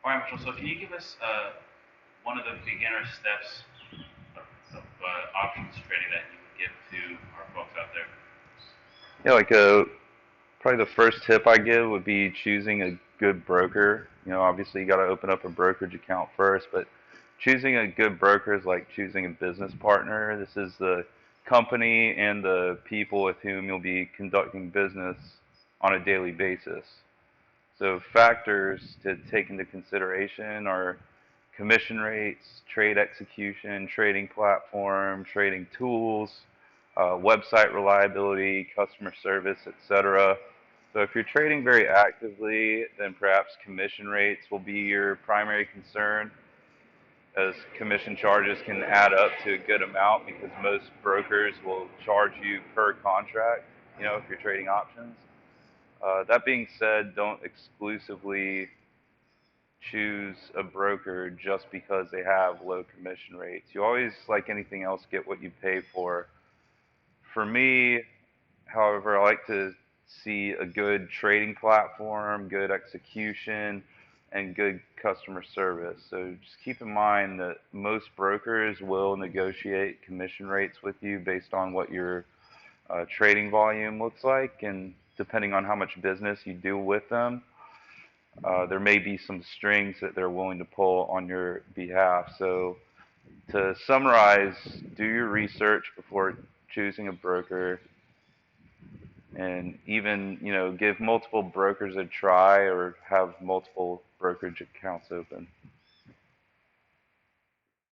All right, Mitchell. So can you give us one of the beginner steps of options trading that you would give to our folks out there? Yeah, probably the first tip I give would be choosing a good broker. Obviously you got to open up a brokerage account first, but choosing a good broker is like choosing a business partner. This is the company and the people with whom you'll be conducting business on a daily basis. So factors to take into consideration are commission rates, trade execution, trading platform, trading tools, website reliability, customer service, etc. So if you're trading very actively, then perhaps commission rates will be your primary concern, as commission charges can add up to a good amount because most brokers will charge you per contract, if you're trading options. That being said, don't exclusively choose a broker just because they have low commission rates. You always, like anything else, get what you pay for. For me, however, I like to see a good trading platform, good execution, and good customer service. So just keep in mind that most brokers will negotiate commission rates with you based on what your trading volume looks like, and depending on how much business you do with them, there may be some strings that they're willing to pull on your behalf. So to summarize, do your research before choosing a broker, and even give multiple brokers a try or have multiple brokerage accounts open.